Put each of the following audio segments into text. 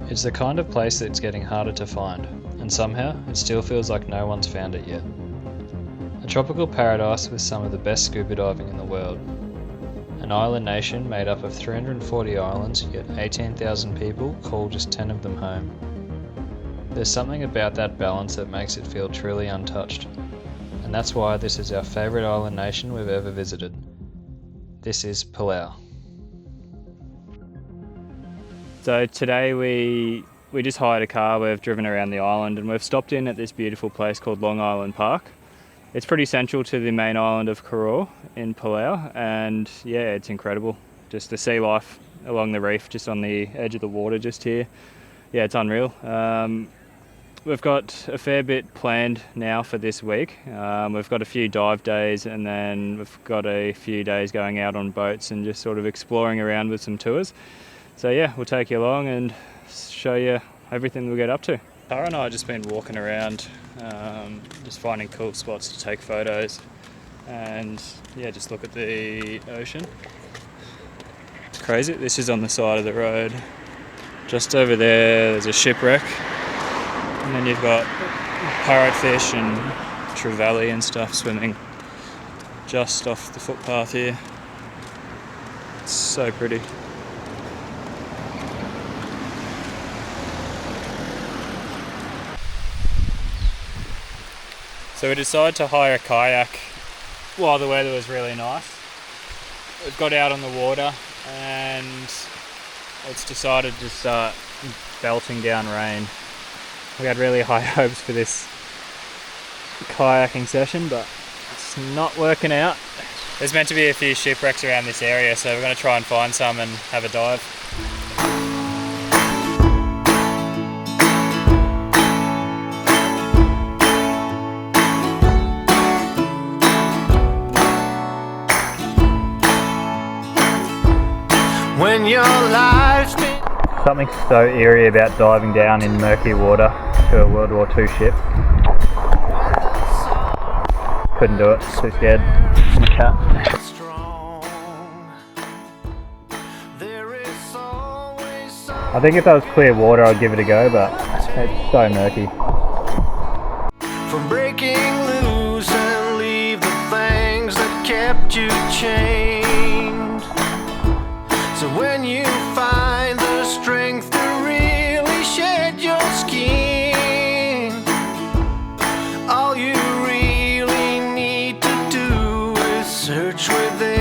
It's the kind of place that's getting harder to find, and somehow it still feels like no one's found it yet. A tropical paradise with some of the best scuba diving in the world. An island nation made up of 340 islands, yet 18,000 people call just 10 of them home. There's something about that balance that makes it feel truly untouched, and that's why this is our favourite island nation we've ever visited. This is Palau. So today we just hired a car, we've driven around the island and we've stopped in at this beautiful place called Long Island Park. It's pretty central to the main island of Koror in Palau, and yeah, it's incredible. Just the sea life along the reef, just on the edge of the water just here. Yeah, it's unreal. We've got a fair bit planned now for this week. We've got a few dive days and then we've got a few days going out on boats and just sort of exploring around with some tours. So yeah, we'll take you along and show you everything we'll get up to. Tara and I have just been walking around, just finding cool spots to take photos and yeah, just look at the ocean. It's crazy. This is on the side of the road. Just over there's a shipwreck, and then you've got parrotfish and trevally and stuff swimming just off the footpath here. It's so pretty. So we decided to hire a kayak while the weather was really nice. We've got out on the water and it's decided to start belting down rain. We had really high hopes for this kayaking session, but it's not working out. There's meant to be a few shipwrecks around this area, so we're going to try and find some and have a dive. When your life's been... Something so eerie about diving down in murky water to a World War II ship. Couldn't do it, too scared. I'm a cat. I think if that was clear water I'd give it a go, but it's so murky. From breaking loose and leave the things that kept you chained. So when you find the strength to really shed your skin, all you really need to do is search within.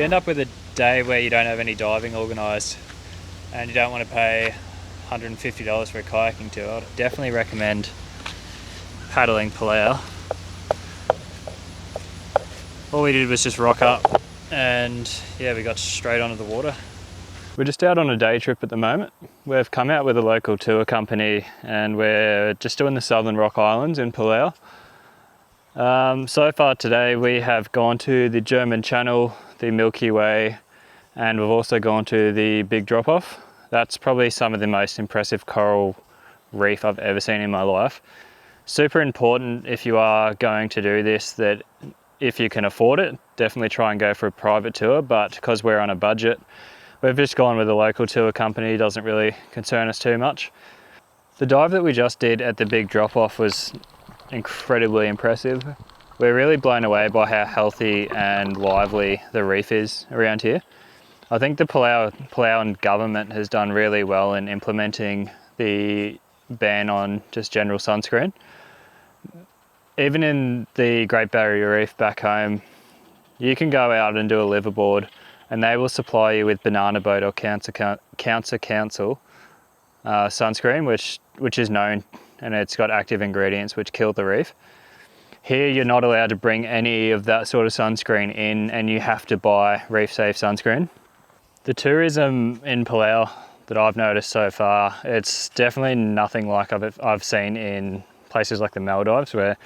you end up with a day where you don't have any diving organised and you don't want to pay $150 for a kayaking tour, I'd definitely recommend paddling Palau. All we did was just rock up and yeah, we got straight onto the water. We're just out on a day trip at the moment. We've come out with a local tour company and we're just doing the Southern Rock Islands in Palau. So far today we have gone to the German Channel, the Milky Way, and we've also gone to the Big Drop-Off. That's probably some of the most impressive coral reef I've ever seen in my life. Super important if you are going to do this, that if you can afford it, definitely try and go for a private tour, but because we're on a budget, we've just gone with a local tour company. It doesn't really concern us too much. The dive that we just did at the Big Drop-Off was incredibly impressive. We're really blown away by how healthy and lively the reef is around here. I think the Palauan government has done really well in implementing the ban on just general sunscreen. Even in the Great Barrier Reef back home, you can go out and do a liverboard and they will supply you with banana boat or Cancer Council sunscreen, which is known, and it's got active ingredients which kill the reef. Here you're not allowed to bring any of that sort of sunscreen in and you have to buy reef safe sunscreen. The tourism in Palau that I've noticed so far, it's definitely nothing like I've seen in places like the Maldives, where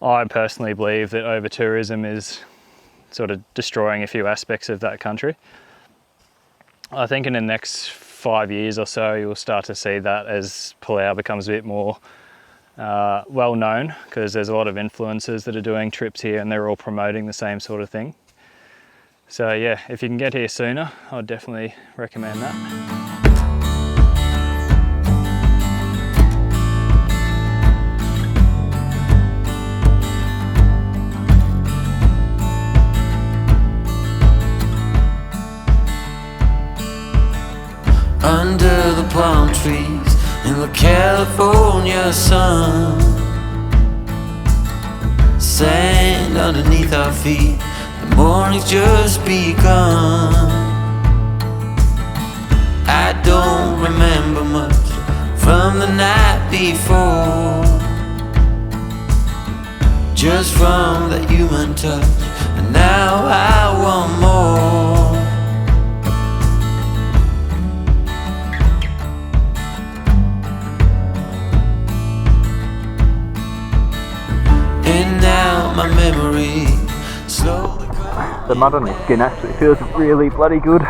I personally believe that over-tourism is sort of destroying a few aspects of that country. I think in the next 5 years or so, you'll start to see that as Palau becomes a bit more well known, because there's a lot of influencers that are doing trips here and they're all promoting the same sort of thing. So yeah, if you can get here sooner, I'd definitely recommend that. Under the palm trees in the California sun, sand underneath our feet, the morning's just begun. I don't remember much from the night before, just from that human touch, and now I want more. And now my memory slowly. The mud on your skin actually feels really bloody good.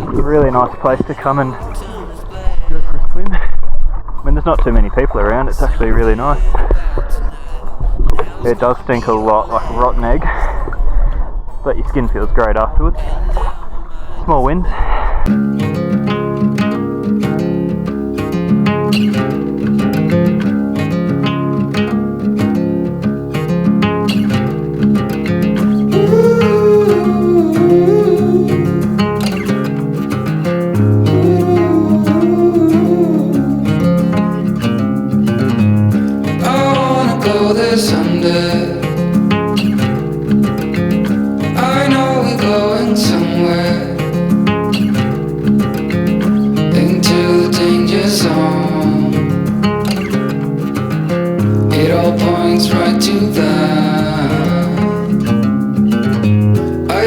It's a really nice place to come and go for a swim. I mean, there's not too many people around, it's actually really nice. It does stink a lot like a rotten egg, but your skin feels great afterwards. Small wind.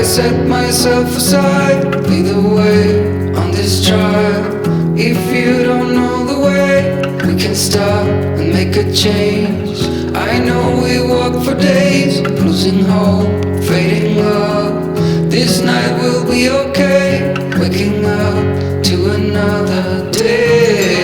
Set myself aside, lead the way on this trial. If you don't know the way, we can stop and make a change. I know we walk for days, losing hope, fading love. This night will be okay, waking up to another day.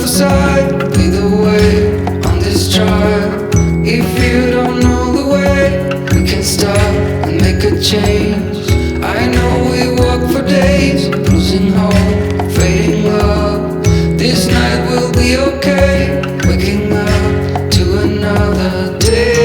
for sight, lead the way on this trial. If you don't know the way, we can stop and make a change. I know we walk for days, losing hope, fading love. This night will be okay, waking up to another day.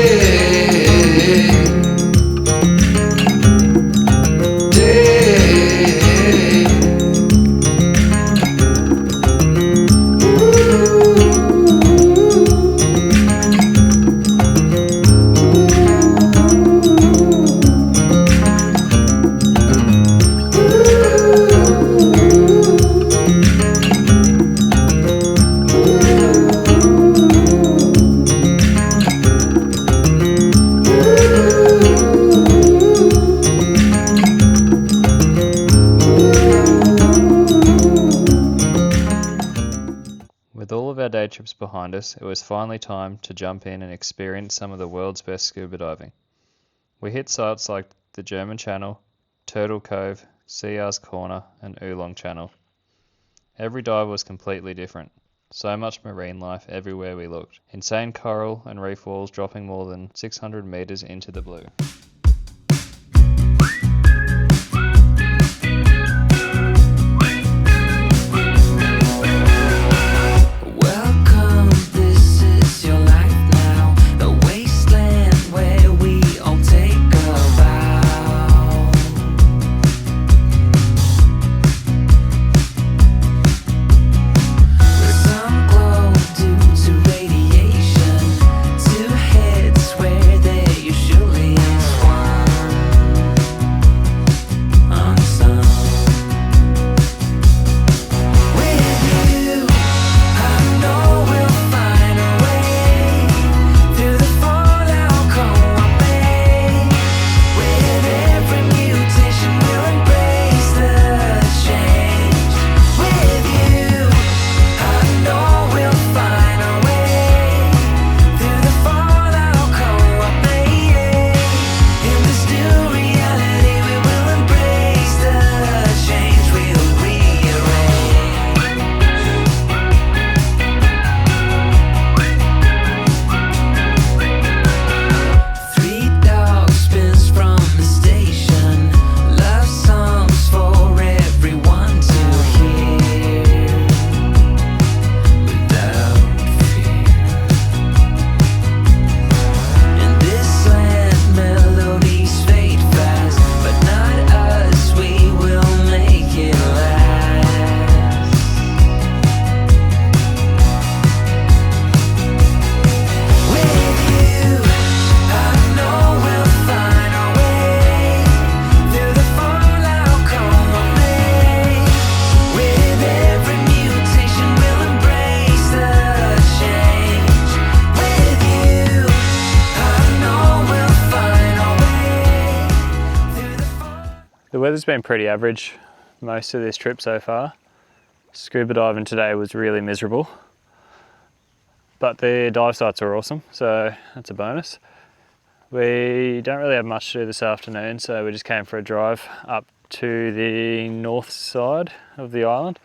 With all of our day trips behind us, it was finally time to jump in and experience some of the world's best scuba diving. We hit sites like the German Channel, Turtle Cove, Siaes Corner and Ulong Channel. Every dive was completely different. So much marine life everywhere we looked. Insane coral and reef walls dropping more than 600 metres into the blue. The weather's been pretty average most of this trip so far. Scuba diving today was really miserable, but the dive sites are awesome, so that's a bonus. We don't really have much to do this afternoon, so we just came for a drive up to the north side of the island.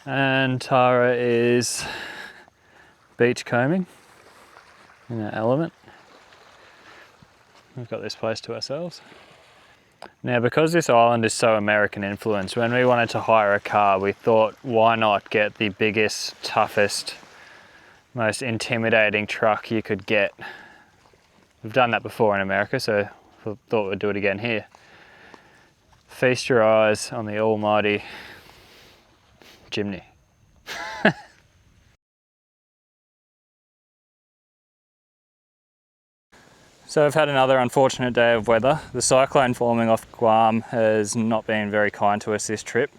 And Tara is beach combing in her element. We've got this place to ourselves. Now, because this island is so American influenced, when we wanted to hire a car, we thought, why not get the biggest, toughest, most intimidating truck you could get. We've done that before in America, so we thought we'd do it again here. Feast your eyes on the almighty chimney. So I've had another unfortunate day of weather. The cyclone forming off Guam has not been very kind to us this trip.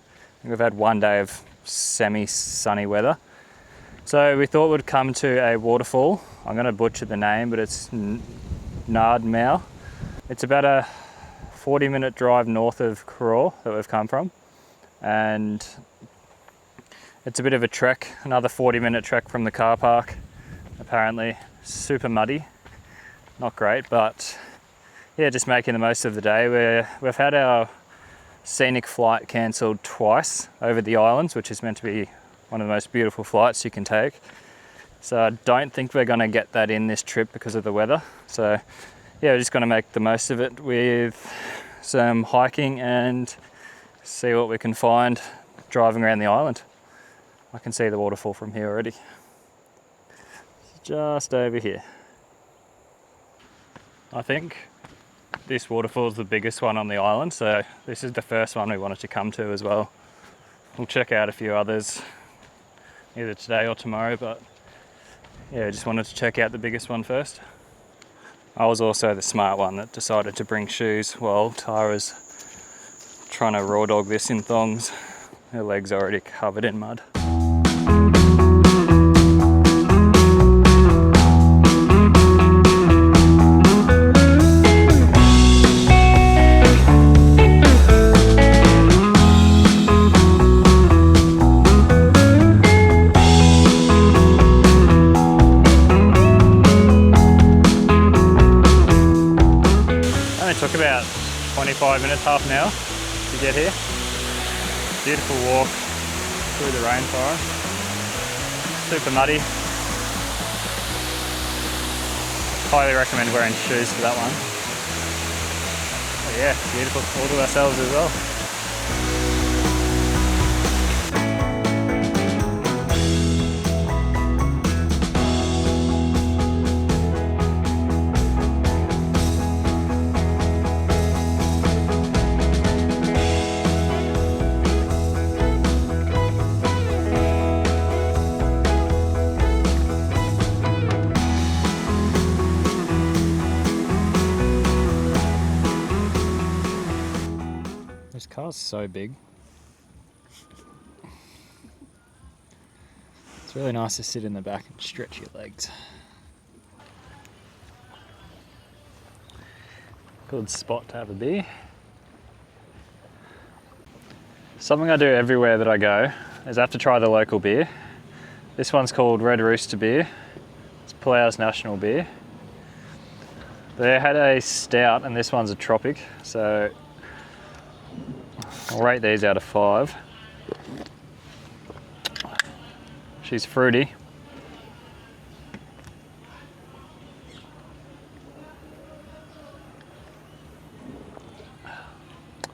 We've had one day of semi-sunny weather. So we thought we'd come to a waterfall. I'm going to butcher the name, but it's Ngardmau. It's about a 40-minute drive north of Kayaking that we've come from. And it's a bit of a trek, another 40-minute trek from the car park. Apparently super muddy. Not great, but yeah, just making the most of the day. We've had our scenic flight cancelled twice over the islands, which is meant to be one of the most beautiful flights you can take. So I don't think we're going to get that in this trip because of the weather. So yeah, we're just going to make the most of it with some hiking and see what we can find driving around the island. I can see the waterfall from here already. It's just over here. I think this waterfall is the biggest one on the island, so this is the first one we wanted to come to as well. We'll check out a few others either today or tomorrow, but yeah, just wanted to check out the biggest one first. I was also the smart one that decided to bring shoes while Tara's trying to raw dog this in thongs. Her legs are already covered in mud. Took about 25 minutes, half an hour to get here. Beautiful walk through the rainforest. Super muddy. Highly recommend wearing shoes for that one. But yeah, beautiful all to ourselves as well. This car's so big. It's really nice to sit in the back and stretch your legs. Good spot to have a beer. Something I do everywhere that I go is I have to try the local beer. This one's called Red Rooster Beer. It's Palau's national beer. They had a stout and this one's a tropic, so I'll rate these out of 5. She's fruity.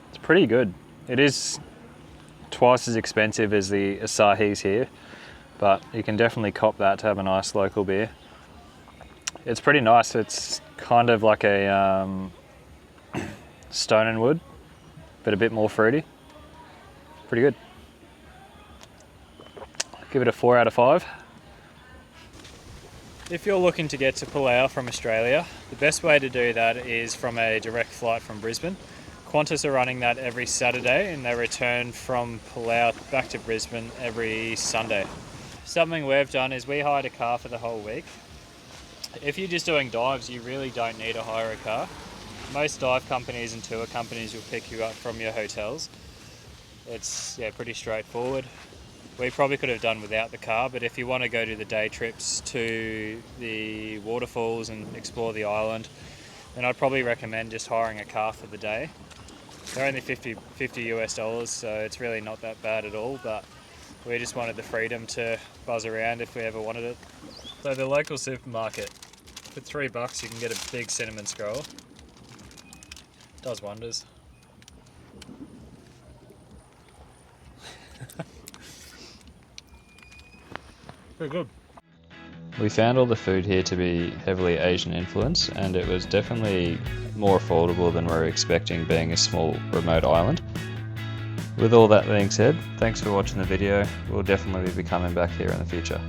It's pretty good. It is twice as expensive as the Siaes here, but you can definitely cop that to have a nice local beer. It's pretty nice. It's kind of like a stone and wood, but a bit more fruity. Pretty good. Give it a 4 out of 5. If you're looking to get to Palau from Australia, the best way to do that is from a direct flight from Brisbane. Qantas are running that every Saturday and they return from Palau back to Brisbane every Sunday. Something we've done is we hired a car for the whole week. If you're just doing dives, you really don't need to hire a car. Most dive companies and tour companies will pick you up from your hotels. It's pretty straightforward. We probably could have done without the car, but if you want to go to the day trips to the waterfalls and explore the island, then I'd probably recommend just hiring a car for the day. They're only $50 US, so it's really not that bad at all, but we just wanted the freedom to buzz around if we ever wanted it. So the local supermarket, for $3 you can get a big cinnamon scroll. Does wonders. Very good. We found all the food here to be heavily Asian influenced, and it was definitely more affordable than we were expecting, being a small remote island. With all that being said, thanks for watching the video. We'll definitely be coming back here in the future.